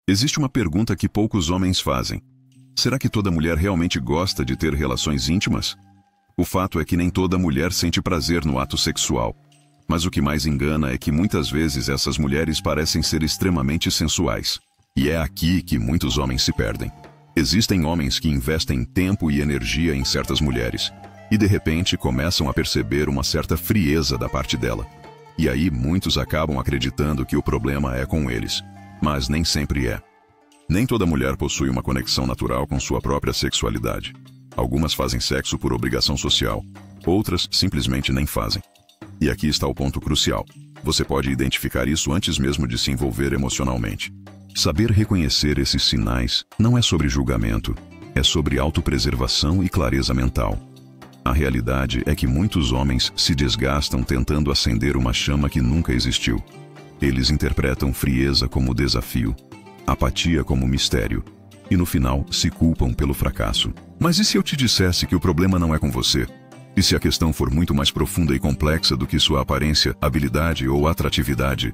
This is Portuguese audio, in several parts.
Existe uma pergunta que poucos homens fazem. Será que toda mulher realmente gosta de ter relações íntimas? O fato é que nem toda mulher sente prazer no ato sexual. Mas o que mais engana é que muitas vezes essas mulheres parecem ser extremamente sensuais. E é aqui que muitos homens se perdem. Existem homens que investem tempo e energia em certas mulheres e de repente começam a perceber uma certa frieza da parte dela. E aí muitos acabam acreditando que o problema é com eles. Mas nem sempre é. Nem toda mulher possui uma conexão natural com sua própria sexualidade. Algumas fazem sexo por obrigação social, outras simplesmente nem fazem. E aqui está o ponto crucial. Você pode identificar isso antes mesmo de se envolver emocionalmente. Saber reconhecer esses sinais não é sobre julgamento, é sobre autopreservação e clareza mental. A realidade é que muitos homens se desgastam tentando acender uma chama que nunca existiu. Eles interpretam frieza como desafio, apatia como mistério, e no final se culpam pelo fracasso. Mas e se eu te dissesse que o problema não é com você? E se a questão for muito mais profunda e complexa do que sua aparência, habilidade ou atratividade?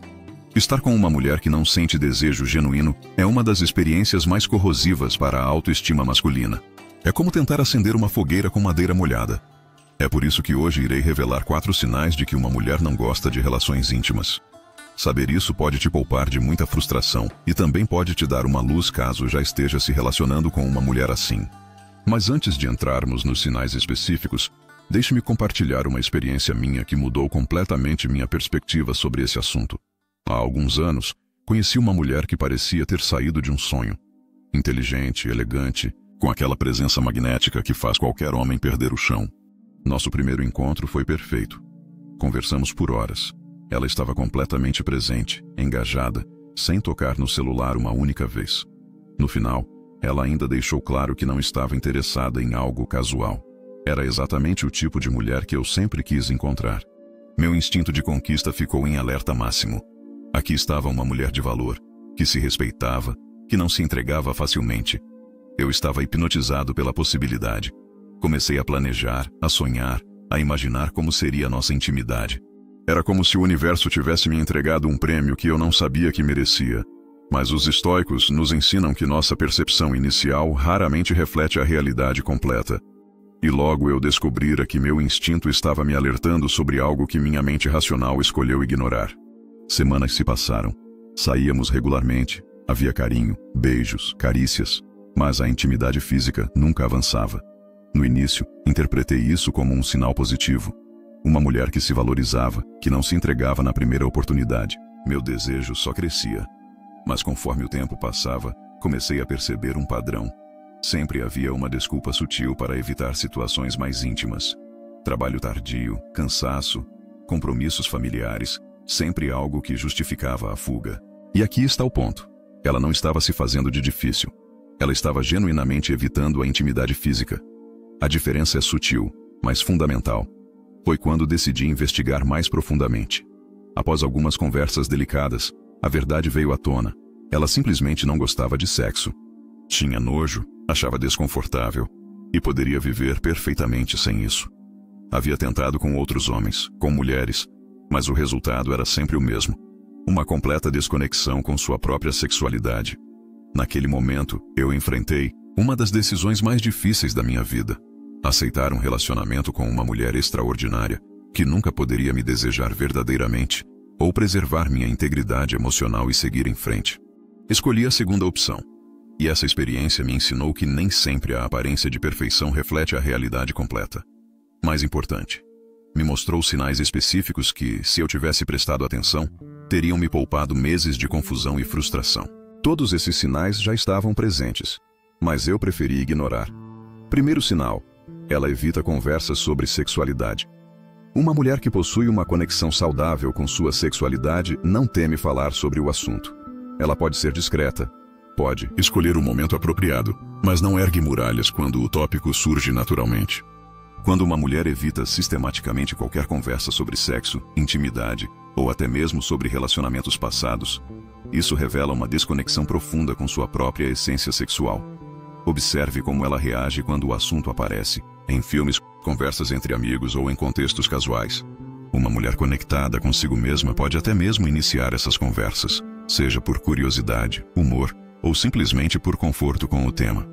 Estar com uma mulher que não sente desejo genuíno é uma das experiências mais corrosivas para a autoestima masculina. É como tentar acender uma fogueira com madeira molhada. É por isso que hoje irei revelar 4 sinais de que uma mulher não gosta de relações íntimas. Saber isso pode te poupar de muita frustração e também pode te dar uma luz caso já esteja se relacionando com uma mulher assim. Mas antes de entrarmos nos sinais específicos, deixe-me compartilhar uma experiência minha que mudou completamente minha perspectiva sobre esse assunto. Há alguns anos, conheci uma mulher que parecia ter saído de um sonho. Inteligente, elegante, com aquela presença magnética que faz qualquer homem perder o chão. Nosso primeiro encontro foi perfeito. Conversamos por horas. Ela estava completamente presente, engajada, sem tocar no celular uma única vez. No final, ela ainda deixou claro que não estava interessada em algo casual. Era exatamente o tipo de mulher que eu sempre quis encontrar. Meu instinto de conquista ficou em alerta máximo. Aqui estava uma mulher de valor, que se respeitava, que não se entregava facilmente. Eu estava hipnotizado pela possibilidade. Comecei a planejar, a sonhar, a imaginar como seria a nossa intimidade. Era como se o universo tivesse me entregado um prêmio que eu não sabia que merecia. Mas os estoicos nos ensinam que nossa percepção inicial raramente reflete a realidade completa. E logo eu descobrira que meu instinto estava me alertando sobre algo que minha mente racional escolheu ignorar. Semanas se passaram. Saíamos regularmente. Havia carinho, beijos, carícias. Mas a intimidade física nunca avançava. No início, interpretei isso como um sinal positivo. Uma mulher que se valorizava, que não se entregava na primeira oportunidade. Meu desejo só crescia. Mas conforme o tempo passava, comecei a perceber um padrão. Sempre havia uma desculpa sutil para evitar situações mais íntimas. Trabalho tardio, cansaço, compromissos familiares, sempre algo que justificava a fuga. E aqui está o ponto. Ela não estava se fazendo de difícil. Ela estava genuinamente evitando a intimidade física. A diferença é sutil, mas fundamental. Foi quando decidi investigar mais profundamente. Após algumas conversas delicadas, a verdade veio à tona. Ela simplesmente não gostava de sexo. Tinha nojo, achava desconfortável e poderia viver perfeitamente sem isso. Havia tentado com outros homens, com mulheres, mas o resultado era sempre o mesmo. Uma completa desconexão com sua própria sexualidade. Naquele momento, eu enfrentei uma das decisões mais difíceis da minha vida. Aceitar um relacionamento com uma mulher extraordinária, que nunca poderia me desejar verdadeiramente, ou preservar minha integridade emocional e seguir em frente. Escolhi a segunda opção. E essa experiência me ensinou que nem sempre a aparência de perfeição reflete a realidade completa. Mais importante, me mostrou sinais específicos que, se eu tivesse prestado atenção, teriam me poupado meses de confusão e frustração. Todos esses sinais já estavam presentes, mas eu preferi ignorar. Primeiro sinal: ela evita conversas sobre sexualidade. Uma mulher que possui uma conexão saudável com sua sexualidade não teme falar sobre o assunto. Ela pode ser discreta, pode escolher o momento apropriado, mas não ergue muralhas quando o tópico surge naturalmente. Quando uma mulher evita sistematicamente qualquer conversa sobre sexo, intimidade ou até mesmo sobre relacionamentos passados, isso revela uma desconexão profunda com sua própria essência sexual. Observe como ela reage quando o assunto aparece, em filmes, conversas entre amigos ou em contextos casuais. Uma mulher conectada consigo mesma pode até mesmo iniciar essas conversas, seja por curiosidade, humor ou simplesmente por conforto com o tema.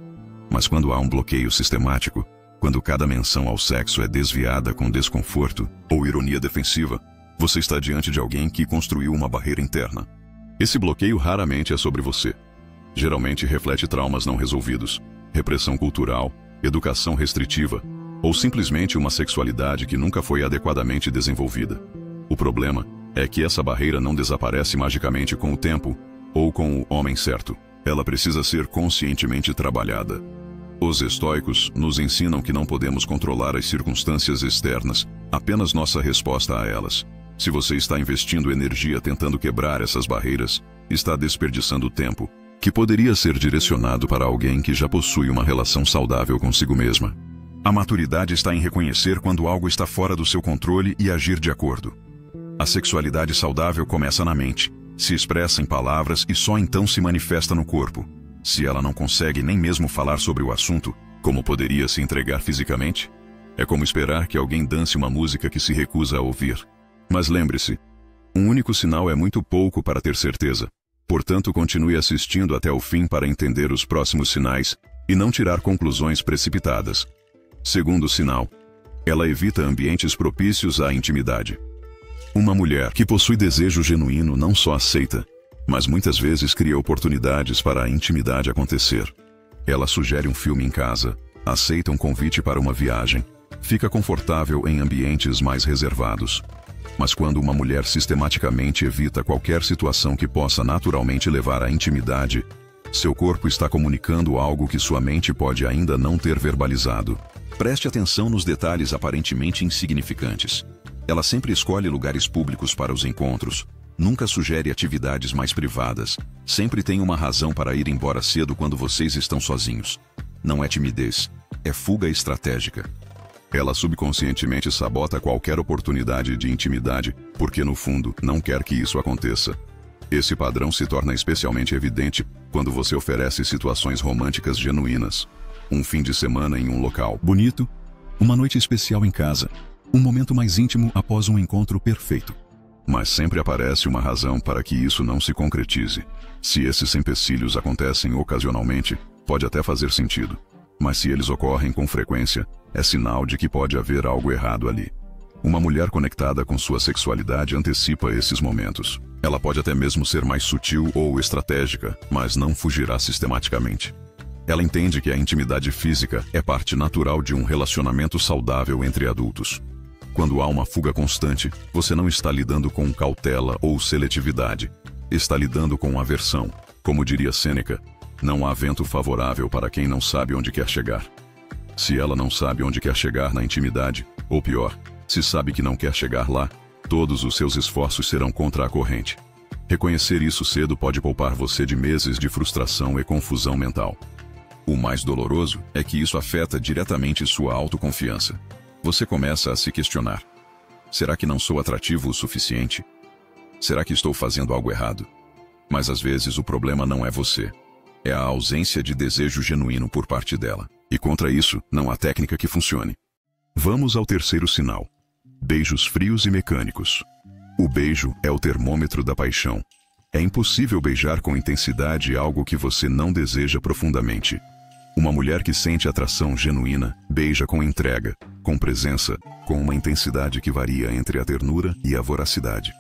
Mas quando há um bloqueio sistemático, quando cada menção ao sexo é desviada com desconforto ou ironia defensiva, você está diante de alguém que construiu uma barreira interna. Esse bloqueio raramente é sobre você. Geralmente reflete traumas não resolvidos, repressão cultural, educação restritiva, ou simplesmente uma sexualidade que nunca foi adequadamente desenvolvida. O problema é que essa barreira não desaparece magicamente com o tempo ou com o homem certo. Ela precisa ser conscientemente trabalhada. Os estoicos nos ensinam que não podemos controlar as circunstâncias externas, apenas nossa resposta a elas. Se você está investindo energia tentando quebrar essas barreiras, está desperdiçando tempo, que poderia ser direcionado para alguém que já possui uma relação saudável consigo mesma. A maturidade está em reconhecer quando algo está fora do seu controle e agir de acordo. A sexualidade saudável começa na mente, se expressa em palavras e só então se manifesta no corpo. Se ela não consegue nem mesmo falar sobre o assunto, como poderia se entregar fisicamente? É como esperar que alguém dance uma música que se recusa a ouvir. Mas lembre-se, um único sinal é muito pouco para ter certeza. Portanto, continue assistindo até o fim para entender os próximos sinais e não tirar conclusões precipitadas. Segundo sinal, ela evita ambientes propícios à intimidade. Uma mulher que possui desejo genuíno não só aceita, mas muitas vezes cria oportunidades para a intimidade acontecer. Ela sugere um filme em casa, aceita um convite para uma viagem, fica confortável em ambientes mais reservados. Mas quando uma mulher sistematicamente evita qualquer situação que possa naturalmente levar à intimidade, seu corpo está comunicando algo que sua mente pode ainda não ter verbalizado. Preste atenção nos detalhes aparentemente insignificantes. Ela sempre escolhe lugares públicos para os encontros, nunca sugere atividades mais privadas, sempre tem uma razão para ir embora cedo quando vocês estão sozinhos. Não é timidez, é fuga estratégica. Ela subconscientemente sabota qualquer oportunidade de intimidade, porque no fundo não quer que isso aconteça. Esse padrão se torna especialmente evidente quando você oferece situações românticas genuínas. Um fim de semana em um local bonito, uma noite especial em casa, um momento mais íntimo após um encontro perfeito. Mas sempre aparece uma razão para que isso não se concretize. Se esses empecilhos acontecem ocasionalmente, pode até fazer sentido. Mas se eles ocorrem com frequência, é sinal de que pode haver algo errado ali. Uma mulher conectada com sua sexualidade antecipa esses momentos. Ela pode até mesmo ser mais sutil ou estratégica, mas não fugirá sistematicamente. Ela entende que a intimidade física é parte natural de um relacionamento saudável entre adultos. Quando há uma fuga constante, você não está lidando com cautela ou seletividade. Está lidando com aversão. Como diria Sêneca, não há vento favorável para quem não sabe onde quer chegar. Se ela não sabe onde quer chegar na intimidade, ou pior, se sabe que não quer chegar lá, todos os seus esforços serão contra a corrente. Reconhecer isso cedo pode poupar você de meses de frustração e confusão mental. O mais doloroso é que isso afeta diretamente sua autoconfiança. Você começa a se questionar. Será que não sou atrativo o suficiente? Será que estou fazendo algo errado? Mas às vezes o problema não é você. É a ausência de desejo genuíno por parte dela. E contra isso, não há técnica que funcione. Vamos ao terceiro sinal. Beijos frios e mecânicos. O beijo é o termômetro da paixão. É impossível beijar com intensidade algo que você não deseja profundamente. Uma mulher que sente atração genuína, beija com entrega, com presença, com uma intensidade que varia entre a ternura e a voracidade.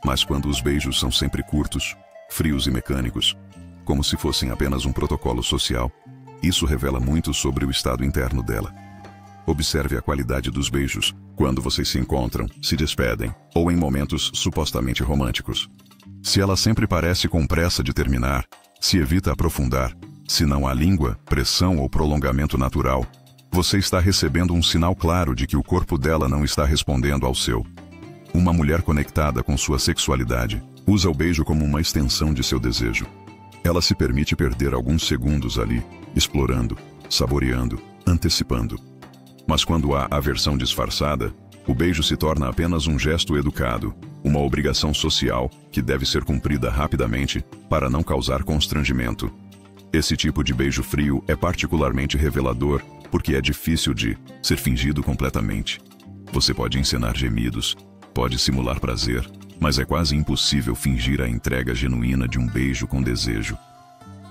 Mas quando os beijos são sempre curtos, frios e mecânicos, como se fossem apenas um protocolo social, isso revela muito sobre o estado interno dela. Observe a qualidade dos beijos quando vocês se encontram, se despedem, ou em momentos supostamente românticos. Se ela sempre parece com pressa de terminar, se evita aprofundar, se não há língua, pressão ou prolongamento natural, você está recebendo um sinal claro de que o corpo dela não está respondendo ao seu. Uma mulher conectada com sua sexualidade usa o beijo como uma extensão de seu desejo. Ela se permite perder alguns segundos ali, explorando, saboreando, antecipando. Mas quando há aversão disfarçada, o beijo se torna apenas um gesto educado, uma obrigação social que deve ser cumprida rapidamente para não causar constrangimento. Esse tipo de beijo frio é particularmente revelador porque é difícil de ser fingido completamente. Você pode encenar gemidos, pode simular prazer, mas é quase impossível fingir a entrega genuína de um beijo com desejo.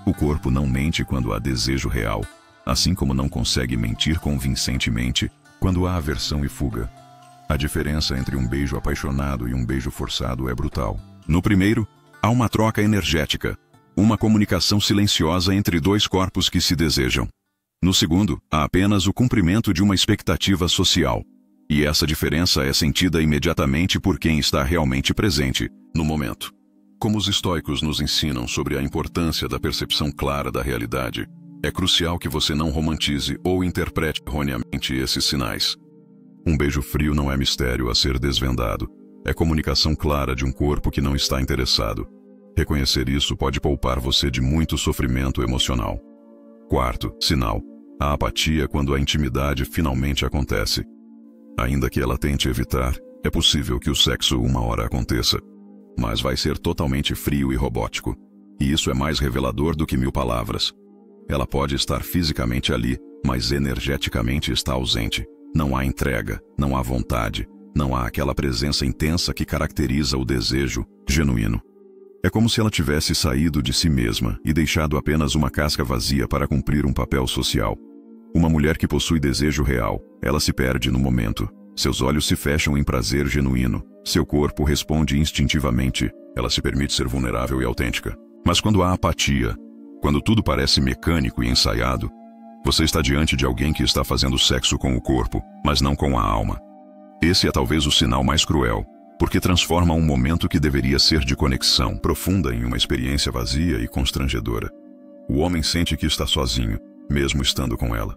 O corpo não mente quando há desejo real, assim como não consegue mentir convincentemente quando há aversão e fuga. A diferença entre um beijo apaixonado e um beijo forçado é brutal. No primeiro, há uma troca energética, uma comunicação silenciosa entre dois corpos que se desejam. No segundo, há apenas o cumprimento de uma expectativa social. E essa diferença é sentida imediatamente por quem está realmente presente, no momento. Como os estoicos nos ensinam sobre a importância da percepção clara da realidade, é crucial que você não romantize ou interprete erroneamente esses sinais. Um beijo frio não é mistério a ser desvendado, é comunicação clara de um corpo que não está interessado. Reconhecer isso pode poupar você de muito sofrimento emocional. Quarto sinal: a apatia quando a intimidade finalmente acontece. Ainda que ela tente evitar, é possível que o sexo uma hora aconteça, mas vai ser totalmente frio e robótico. E isso é mais revelador do que 1000 palavras. Ela pode estar fisicamente ali, mas energeticamente está ausente. Não há entrega, não há vontade, não há aquela presença intensa que caracteriza o desejo genuíno. É como se ela tivesse saído de si mesma e deixado apenas uma casca vazia para cumprir um papel social. Uma mulher que possui desejo real, ela se perde no momento. Seus olhos se fecham em prazer genuíno. Seu corpo responde instintivamente. Ela se permite ser vulnerável e autêntica. Mas quando há apatia, quando tudo parece mecânico e ensaiado, você está diante de alguém que está fazendo sexo com o corpo, mas não com a alma. Esse é talvez o sinal mais cruel, porque transforma um momento que deveria ser de conexão profunda em uma experiência vazia e constrangedora. O homem sente que está sozinho, mesmo estando com ela.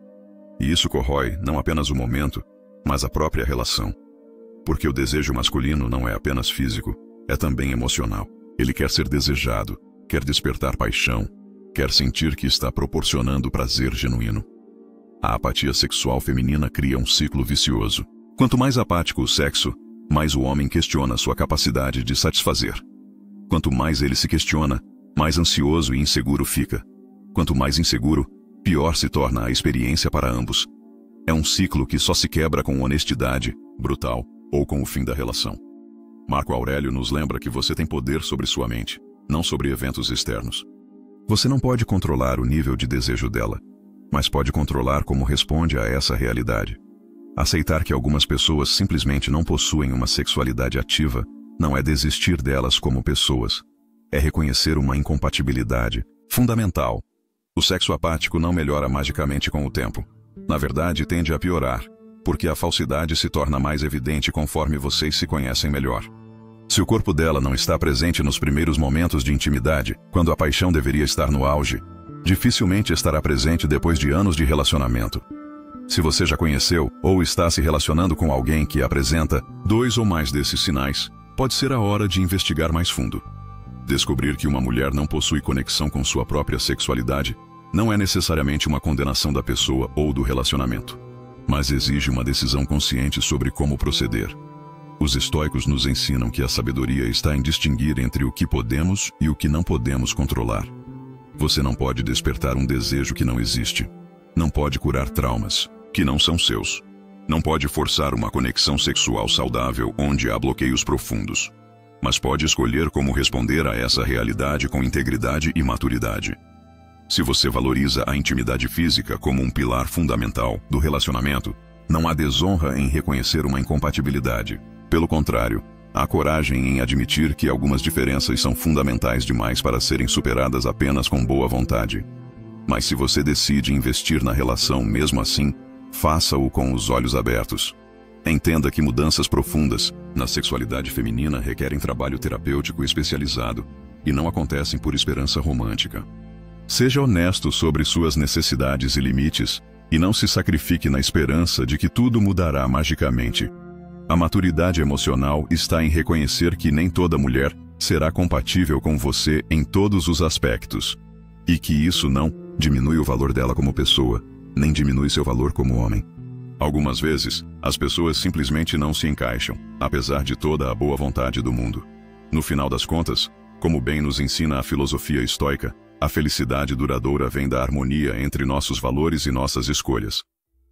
E isso corrói não apenas o momento, mas a própria relação. Porque o desejo masculino não é apenas físico, é também emocional. Ele quer ser desejado, quer despertar paixão, quer sentir que está proporcionando prazer genuíno. A apatia sexual feminina cria um ciclo vicioso. Quanto mais apático o sexo, mais o homem questiona sua capacidade de satisfazer. Quanto mais ele se questiona, mais ansioso e inseguro fica. Quanto mais inseguro, pior se torna a experiência para ambos. É um ciclo que só se quebra com honestidade, brutal, ou com o fim da relação. Marco Aurélio nos lembra que você tem poder sobre sua mente, não sobre eventos externos. Você não pode controlar o nível de desejo dela, mas pode controlar como responde a essa realidade. Aceitar que algumas pessoas simplesmente não possuem uma sexualidade ativa não é desistir delas como pessoas. É reconhecer uma incompatibilidade fundamental. O sexo apático não melhora magicamente com o tempo. Na verdade, tende a piorar, porque a falsidade se torna mais evidente conforme vocês se conhecem melhor. Se o corpo dela não está presente nos primeiros momentos de intimidade, quando a paixão deveria estar no auge, dificilmente estará presente depois de anos de relacionamento. Se você já conheceu ou está se relacionando com alguém que apresenta 2 ou mais desses sinais, pode ser a hora de investigar mais fundo. Descobrir que uma mulher não possui conexão com sua própria sexualidade não é necessariamente uma condenação da pessoa ou do relacionamento, mas exige uma decisão consciente sobre como proceder. Os estoicos nos ensinam que a sabedoria está em distinguir entre o que podemos e o que não podemos controlar. Você não pode despertar um desejo que não existe. Não pode curar traumas que não são seus. Não pode forçar uma conexão sexual saudável onde há bloqueios profundos. Mas pode escolher como responder a essa realidade com integridade e maturidade. Se você valoriza a intimidade física como um pilar fundamental do relacionamento, não há desonra em reconhecer uma incompatibilidade. Pelo contrário, há coragem em admitir que algumas diferenças são fundamentais demais para serem superadas apenas com boa vontade. Mas se você decide investir na relação mesmo assim, faça-o com os olhos abertos. Entenda que mudanças profundas na sexualidade feminina requerem trabalho terapêutico especializado e não acontecem por esperança romântica. Seja honesto sobre suas necessidades e limites e não se sacrifique na esperança de que tudo mudará magicamente. A maturidade emocional está em reconhecer que nem toda mulher será compatível com você em todos os aspectos, e que isso não diminui o valor dela como pessoa, nem diminui seu valor como homem. Algumas vezes, as pessoas simplesmente não se encaixam, apesar de toda a boa vontade do mundo. No final das contas, como bem nos ensina a filosofia estoica, a felicidade duradoura vem da harmonia entre nossos valores e nossas escolhas.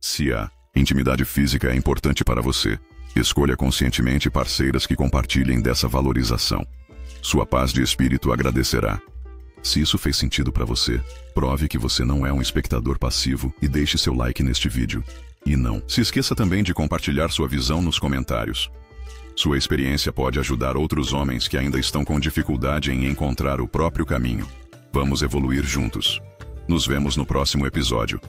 Se a intimidade física é importante para você, escolha conscientemente parceiras que compartilhem dessa valorização. Sua paz de espírito agradecerá. Se isso fez sentido para você, prove que você não é um espectador passivo e deixe seu like neste vídeo. E não se esqueça também de compartilhar sua visão nos comentários. Sua experiência pode ajudar outros homens que ainda estão com dificuldade em encontrar o próprio caminho. Vamos evoluir juntos. Nos vemos no próximo episódio.